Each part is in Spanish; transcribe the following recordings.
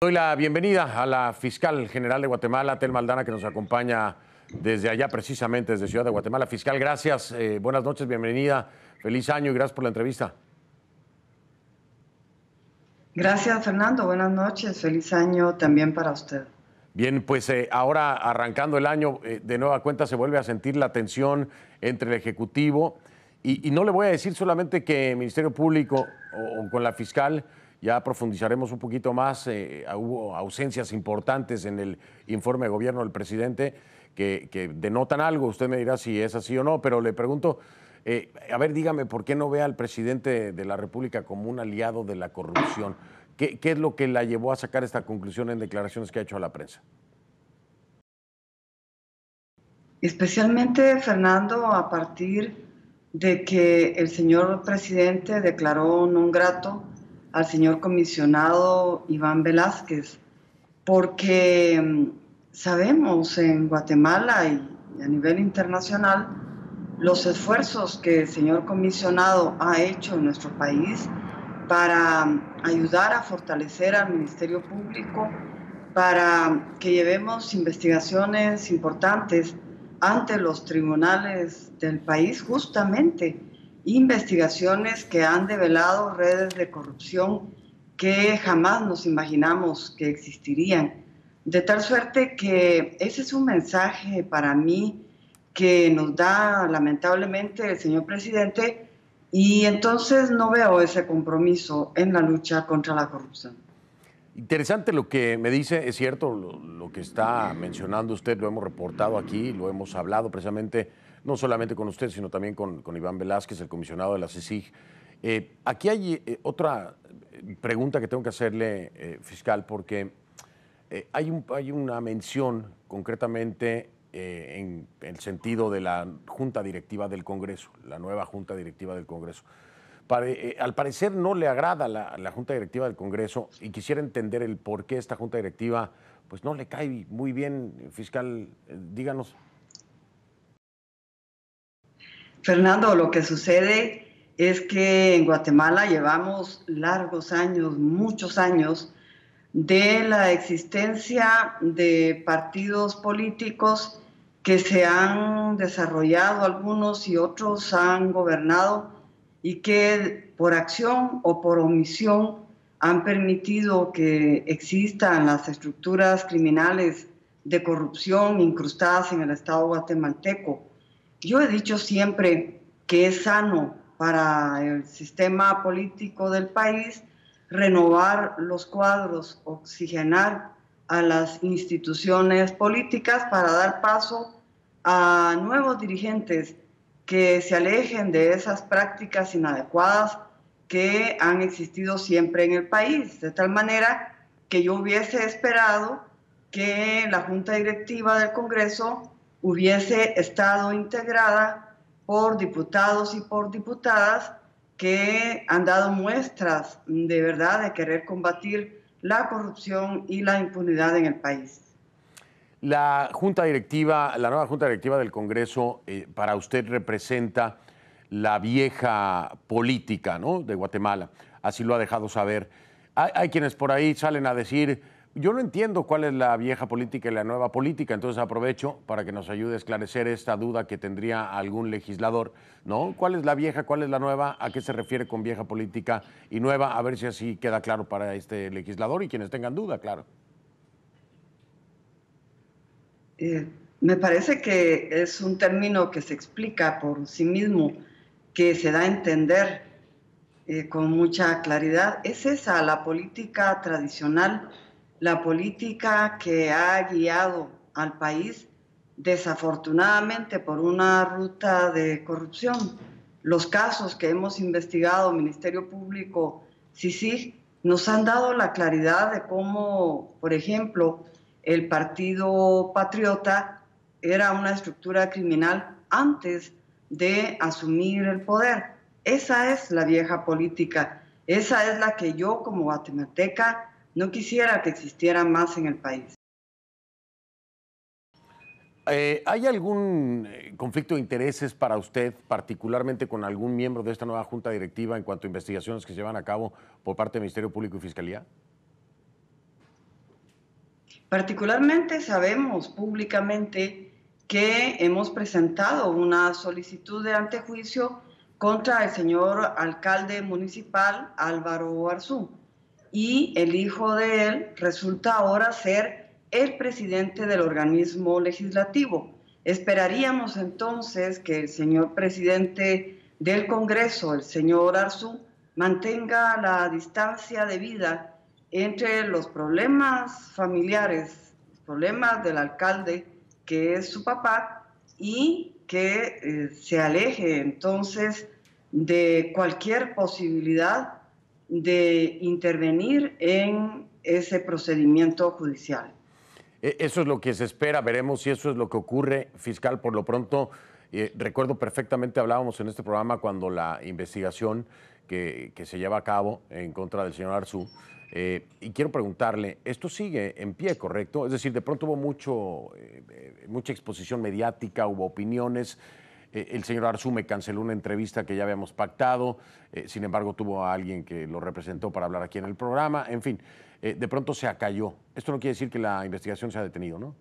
Doy la bienvenida a la fiscal general de Guatemala, Telma Aldana, que nos acompaña desde allá, precisamente desde Ciudad de Guatemala. Fiscal, gracias, buenas noches, bienvenida, feliz año y gracias por la entrevista. Gracias, Fernando. Buenas noches. Feliz año también para usted. Bien, pues ahora arrancando el año, de nueva cuenta se vuelve a sentir la tensión entre el Ejecutivo y no le voy a decir solamente que el Ministerio Público o con la fiscal ya profundizaremos un poquito más. Hubo ausencias importantes en el informe de gobierno del presidente que denotan algo. Usted me dirá si es así o no, pero le pregunto, a ver, dígame, ¿por qué no ve al presidente de la República como un aliado de la corrupción? ¿Qué es lo que la llevó a sacar esta conclusión en declaraciones que ha hecho a la prensa? Especialmente, Fernando, a partir de que el señor presidente declaró non grato al señor comisionado Iván Velázquez, porque sabemos en Guatemala y a nivel internacional los esfuerzos que el señor comisionado ha hecho en nuestro país para ayudar a fortalecer al Ministerio Público, para que llevemos investigaciones importantes ante los tribunales del país, justamente investigaciones que han develado redes de corrupción que jamás nos imaginamos que existirían. De tal suerte que ese es un mensaje para mí que nos da lamentablemente el señor presidente, y entonces no veo ese compromiso en la lucha contra la corrupción. Interesante lo que me dice, es cierto, lo que está mencionando usted, lo hemos reportado aquí, lo hemos hablado precisamente, no solamente con usted, sino también con Iván Velázquez, el comisionado de la CICIG. Aquí hay otra pregunta que tengo que hacerle, fiscal, porque hay una mención concretamente en el sentido de la Junta Directiva del Congreso, la nueva Junta Directiva del Congreso. Al parecer no le agrada la Junta Directiva del Congreso y quisiera entender el por qué esta Junta Directiva pues no le cae muy bien, fiscal, díganos. Fernando, lo que sucede es que en Guatemala llevamos largos años, muchos años, de la existencia de partidos políticos que se han desarrollado, algunos y otros han gobernado, y que por acción o por omisión han permitido que existan las estructuras criminales de corrupción incrustadas en el Estado guatemalteco. Yo he dicho siempre que es sano para el sistema político del país renovar los cuadros, oxigenar a las instituciones políticas para dar paso a nuevos dirigentes que se alejen de esas prácticas inadecuadas que han existido siempre en el país, de tal manera que yo hubiese esperado que la Junta Directiva del Congreso hubiese estado integrada por diputados y por diputadas que han dado muestras de verdad de querer combatir la corrupción y la impunidad en el país. La Junta Directiva, la nueva Junta Directiva del Congreso, para usted representa la vieja política, ¿no?, de Guatemala. Así lo ha dejado saber. Hay quienes por ahí salen a decir, yo no entiendo cuál es la vieja política y la nueva política, entonces aprovecho para que nos ayude a esclarecer esta duda que tendría algún legislador, ¿no? ¿Cuál es la vieja, cuál es la nueva? ¿A qué se refiere con vieja política y nueva? A ver si así queda claro para este legislador y quienes tengan duda, claro. Me parece que es un término que se explica por sí mismo, que se da a entender con mucha claridad. Es esa la política tradicional, la política que ha guiado al país desafortunadamente por una ruta de corrupción. Los casos que hemos investigado, Ministerio Público, CICIG, nos han dado la claridad de cómo, por ejemplo, el Partido Patriota era una estructura criminal antes de asumir el poder. Esa es la vieja política, esa es la que yo como guatemalteca no quisiera que existiera más en el país. ¿Hay algún conflicto de intereses para usted, particularmente con algún miembro de esta nueva Junta Directiva en cuanto a investigaciones que se llevan a cabo por parte del Ministerio Público y Fiscalía? Particularmente sabemos públicamente que hemos presentado una solicitud de antejuicio contra el señor alcalde municipal Álvaro Arzú, y el hijo de él resulta ahora ser el presidente del organismo legislativo. Esperaríamos entonces que el señor presidente del Congreso, el señor Arzú, mantenga la distancia debida entre los problemas familiares, los problemas del alcalde, que es su papá, y que se aleje entonces de cualquier posibilidad de intervenir en ese procedimiento judicial. Eso es lo que se espera, veremos si eso es lo que ocurre, fiscal. Por lo pronto, recuerdo perfectamente, hablábamos en este programa cuando la investigación que se lleva a cabo en contra del señor Arzú, y quiero preguntarle, esto sigue en pie, ¿correcto? Es decir, de pronto hubo mucha exposición mediática, hubo opiniones. El señor Arzú me canceló una entrevista que ya habíamos pactado, sin embargo tuvo a alguien que lo representó para hablar aquí en el programa, en fin, de pronto se acalló. Esto no quiere decir que la investigación se ha detenido, ¿no?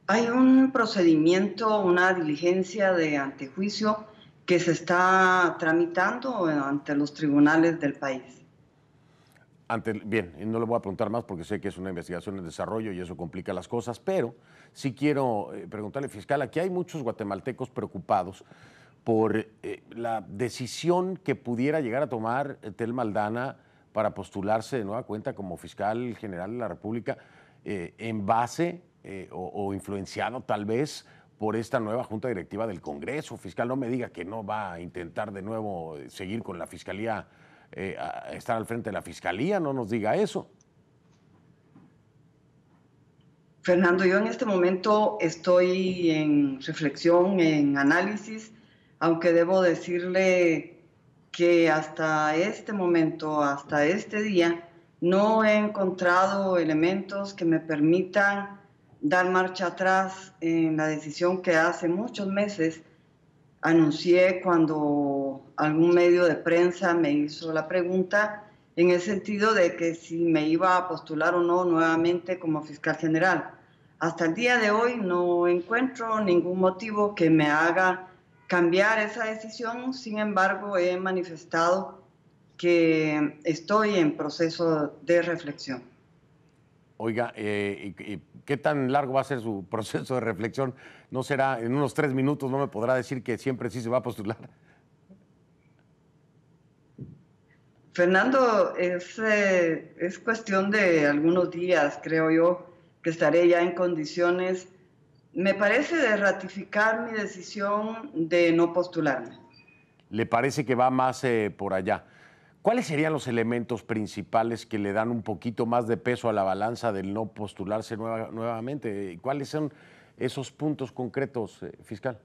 Hay un procedimiento, una diligencia de antejuicio que se está tramitando ante los tribunales del país. Bien, y no le voy a preguntar más porque sé que es una investigación en desarrollo y eso complica las cosas, pero sí quiero preguntarle, fiscal, aquí hay muchos guatemaltecos preocupados por la decisión que pudiera llegar a tomar Telma Aldana para postularse de nueva cuenta como fiscal general de la República, en base o influenciado tal vez por esta nueva junta directiva del Congreso. Fiscal, no me diga que no va a intentar de nuevo seguir con la fiscalía, a estar al frente de la fiscalía, no nos diga eso. Fernando, yo en este momento estoy en reflexión, en análisis, aunque debo decirle que hasta este momento, hasta este día, no he encontrado elementos que me permitan dar marcha atrás en la decisión que hace muchos meses anuncié cuando algún medio de prensa me hizo la pregunta en el sentido de que si me iba a postular o no nuevamente como fiscal general. Hasta el día de hoy no encuentro ningún motivo que me haga cambiar esa decisión. Sin embargo, he manifestado que estoy en proceso de reflexión. Oiga, ¿y qué tan largo va a ser su proceso de reflexión? ¿No será en unos 3 minutos? ¿No me podrá decir que siempre sí se va a postular? Fernando, es cuestión de algunos días, creo yo, que estaré ya en condiciones, me parece, de ratificar mi decisión de no postularme. ¿Le parece que va más por allá? ¿Cuáles serían los elementos principales que le dan un poquito más de peso a la balanza del no postularse nuevamente? ¿Cuáles son esos puntos concretos, fiscal?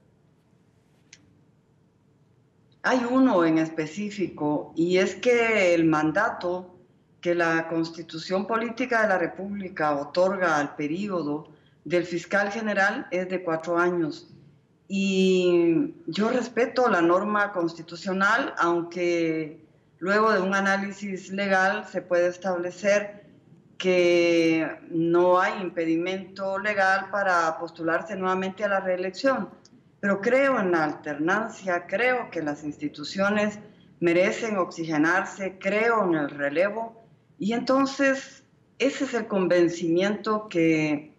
Hay uno en específico, y es que el mandato que la Constitución Política de la República otorga al periodo del fiscal general es de 4 años. Y yo respeto la norma constitucional, aunque luego de un análisis legal se puede establecer que no hay impedimento legal para postularse nuevamente a la reelección. Pero creo en la alternancia, creo que las instituciones merecen oxigenarse, creo en el relevo, y entonces ese es el convencimiento que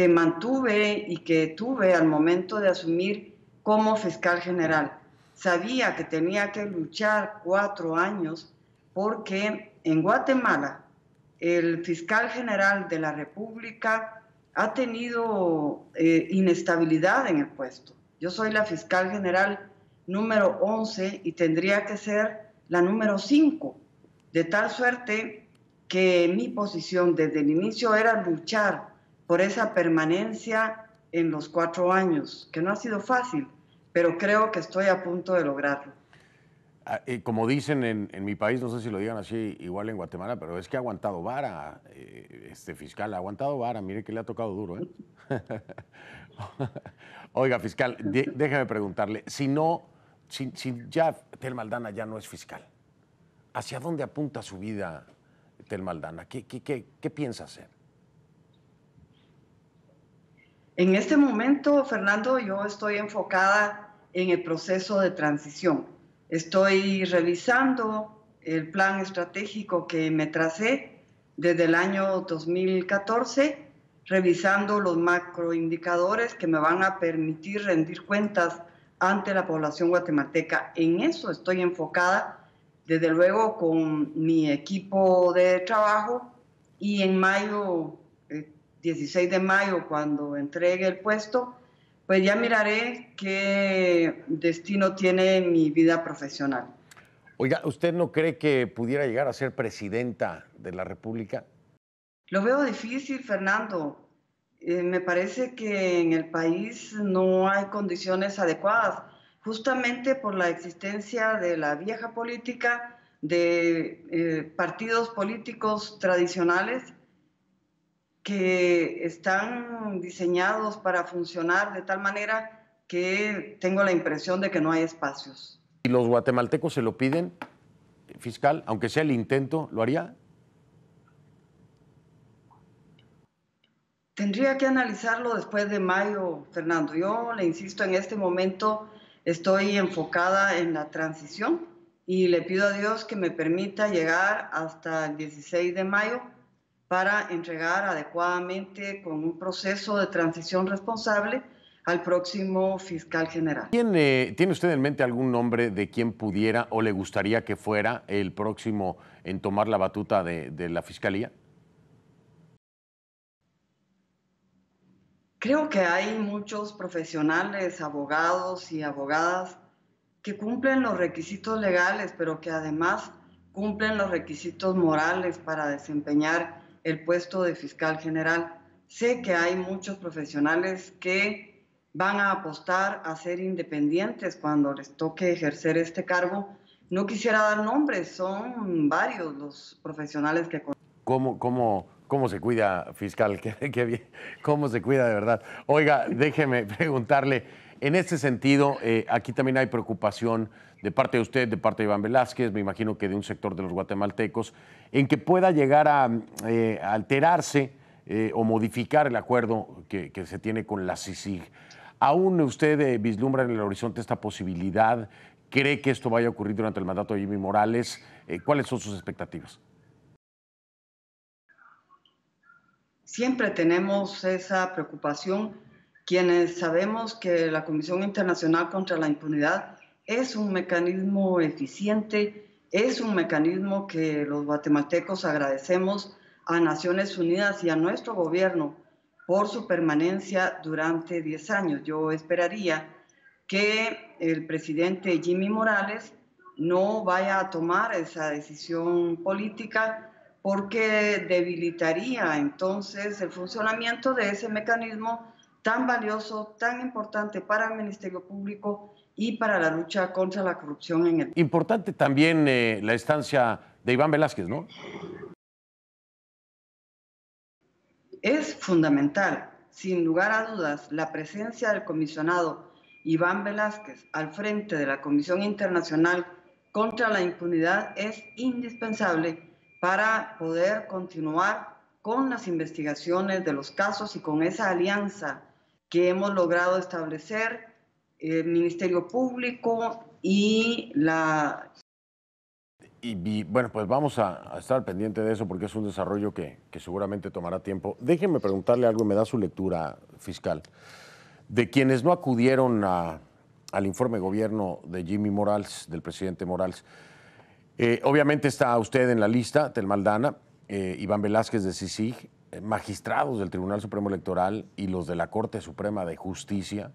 mantuve y que tuve al momento de asumir como fiscal general. Sabía que tenía que luchar 4 años porque en Guatemala el fiscal general de la República ha tenido inestabilidad en el puesto. Yo soy la fiscal general número 11 y tendría que ser la número 5, de tal suerte que mi posición desde el inicio era luchar por esa permanencia en los 4 años, que no ha sido fácil, pero creo que estoy a punto de lograrlo. Como dicen en mi país, no sé si lo digan así igual en Guatemala, pero es que ha aguantado vara, este fiscal, ha aguantado vara, mire que le ha tocado duro, ¿eh? Oiga, fiscal, déjeme preguntarle, si ya Telma Aldana ya no es fiscal, ¿hacia dónde apunta su vida, Telma Aldana? ¿Qué piensa hacer? En este momento, Fernando, yo estoy enfocada en el proceso de transición. Estoy revisando el plan estratégico que me tracé desde el año 2014, revisando los macroindicadores que me van a permitir rendir cuentas ante la población guatemalteca. En eso estoy enfocada, desde luego con mi equipo de trabajo, y en mayo, 16 de mayo, cuando entregue el puesto, pues ya miraré qué destino tiene mi vida profesional. Oiga, ¿usted no cree que pudiera llegar a ser presidenta de la República? Lo veo difícil, Fernando. Me parece que en el país no hay condiciones adecuadas, justamente por la existencia de la vieja política, de partidos políticos tradicionales que están diseñados para funcionar de tal manera que tengo la impresión de que no hay espacios. ¿Y los guatemaltecos se lo piden, fiscal? Aunque sea el intento, ¿lo haría? Tendría que analizarlo después de mayo, Fernando. Yo le insisto, en este momento estoy enfocada en la transición y le pido a Dios que me permita llegar hasta el 16 de mayo para entregar adecuadamente con un proceso de transición responsable al próximo fiscal general. ¿Tiene usted en mente algún nombre de quien pudiera o le gustaría que fuera el próximo en tomar la batuta de la fiscalía? Creo que hay muchos profesionales, abogados y abogadas que cumplen los requisitos legales, pero que además cumplen los requisitos morales para desempeñar el puesto de fiscal general. Sé que hay muchos profesionales que van a apostar a ser independientes cuando les toque ejercer este cargo. No quisiera dar nombres, son varios los profesionales que conozco. ¿Cómo se cuida, fiscal? Qué bien. ¿Cómo se cuida de verdad? Oiga, déjeme preguntarle, en este sentido, aquí también hay preocupación de parte de usted, de parte de Iván Velázquez, me imagino que de un sector de los guatemaltecos, en que pueda llegar a alterarse o modificar el acuerdo que se tiene con la CICIG. ¿Aún usted vislumbra en el horizonte esta posibilidad? ¿Cree que esto vaya a ocurrir durante el mandato de Jimmy Morales? ¿Cuáles son sus expectativas? Siempre tenemos esa preocupación quienes sabemos que la Comisión Internacional contra la Impunidad es un mecanismo eficiente, es un mecanismo que los guatemaltecos agradecemos a Naciones Unidas y a nuestro gobierno por su permanencia durante 10 años. Yo esperaría que el presidente Jimmy Morales no vaya a tomar esa decisión política porque debilitaría entonces el funcionamiento de ese mecanismo tan valioso, tan importante para el Ministerio Público y para la lucha contra la corrupción en el país. Importante también la estancia de Iván Velázquez, ¿no? Es fundamental, sin lugar a dudas, la presencia del comisionado Iván Velázquez al frente de la Comisión Internacional contra la Impunidad es indispensable para poder continuar con las investigaciones de los casos y con esa alianza que hemos logrado establecer el Ministerio Público y la... Bueno, pues vamos a estar pendiente de eso porque es un desarrollo que seguramente tomará tiempo. Déjenme preguntarle algo y me da su lectura, fiscal. De quienes no acudieron al informe de gobierno de Jimmy Morales, del presidente Morales, obviamente está usted en la lista, Telma Aldana, Iván Velázquez de CICIG, magistrados del Tribunal Supremo Electoral y los de la Corte Suprema de Justicia,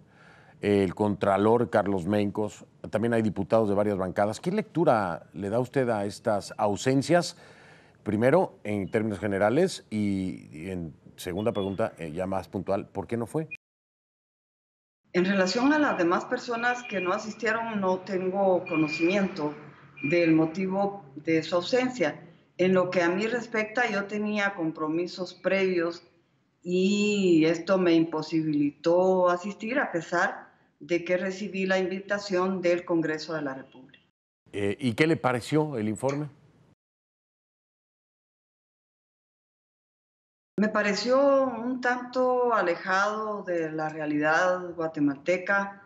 el contralor Carlos Mencos, también hay diputados de varias bancadas. ¿Qué lectura le da usted a estas ausencias? Primero, en términos generales, y en segunda pregunta, ya más puntual, ¿por qué no fue? En relación a las demás personas que no asistieron, no tengo conocimiento del motivo de su ausencia. En lo que a mí respecta, yo tenía compromisos previos y esto me imposibilitó asistir a pesar de que recibí la invitación del Congreso de la República. ¿Y qué le pareció el informe? Me pareció un tanto alejado de la realidad guatemalteca.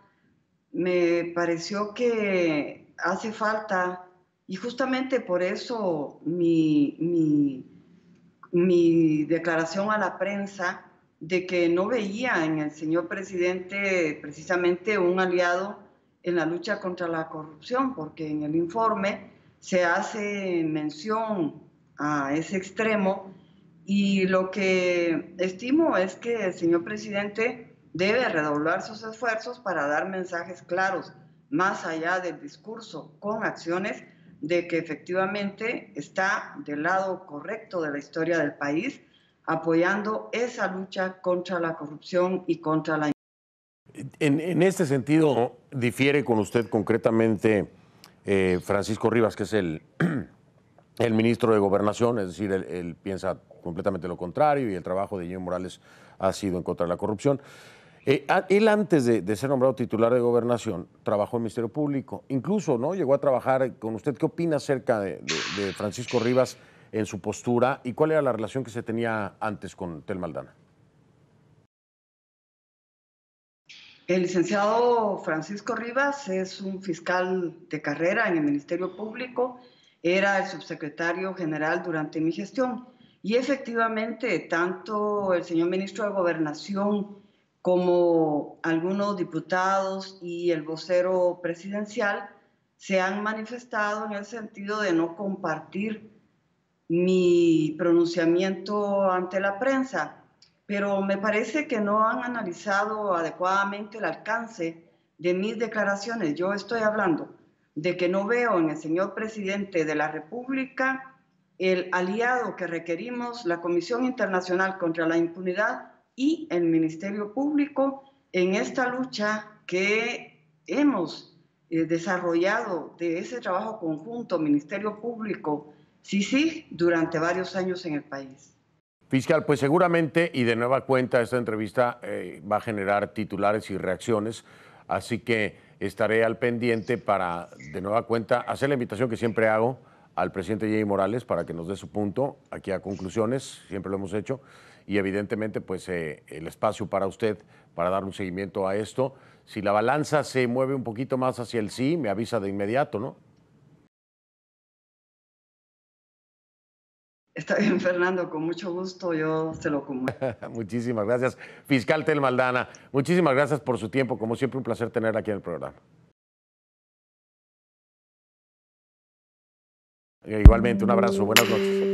Me pareció que hace falta, y justamente por eso mi declaración a la prensa de que no veía en el señor presidente precisamente un aliado en la lucha contra la corrupción, porque en el informe se hace mención a ese extremo y lo que estimo es que el señor presidente debe redoblar sus esfuerzos para dar mensajes claros, más allá del discurso, con acciones de que efectivamente está del lado correcto de la historia del país, apoyando esa lucha contra la corrupción y contra la... En este sentido, difiere con usted concretamente Francisco Rivas, que es el ministro de Gobernación, es decir, él piensa completamente lo contrario y el trabajo de Guillermo Morales ha sido en contra de la corrupción. Él antes de ser nombrado titular de Gobernación trabajó en el Ministerio Público, incluso ¿no? Llegó a trabajar con usted. ¿Qué opina acerca de Francisco Rivas en su postura y cuál era la relación que se tenía antes con Tel Maldana? El licenciado Francisco Rivas es un fiscal de carrera en el Ministerio Público, era el subsecretario general durante mi gestión y efectivamente tanto el señor ministro de Gobernación como algunos diputados y el vocero presidencial se han manifestado en el sentido de no compartir mi pronunciamiento ante la prensa, pero me parece que no han analizado adecuadamente el alcance de mis declaraciones. Yo estoy hablando de que no veo en el señor presidente de la República el aliado que requerimos, la Comisión Internacional contra la Impunidad y el Ministerio Público en esta lucha que hemos desarrollado de ese trabajo conjunto, Ministerio Público, sí, durante varios años en el país. Fiscal, pues seguramente y de nueva cuenta esta entrevista va a generar titulares y reacciones, así que estaré al pendiente para de nueva cuenta hacer la invitación que siempre hago al presidente Guillermo Morales para que nos dé su punto aquí a conclusiones, siempre lo hemos hecho, y evidentemente pues el espacio para usted para dar un seguimiento a esto. Si la balanza se mueve un poquito más hacia el sí, me avisa de inmediato, ¿no? Está bien, Fernando, con mucho gusto yo se lo comunico. Muchísimas gracias. Fiscal Tel Maldana, muchísimas gracias por su tiempo. Como siempre, un placer tenerla aquí en el programa. Igualmente, un abrazo. Buenas noches.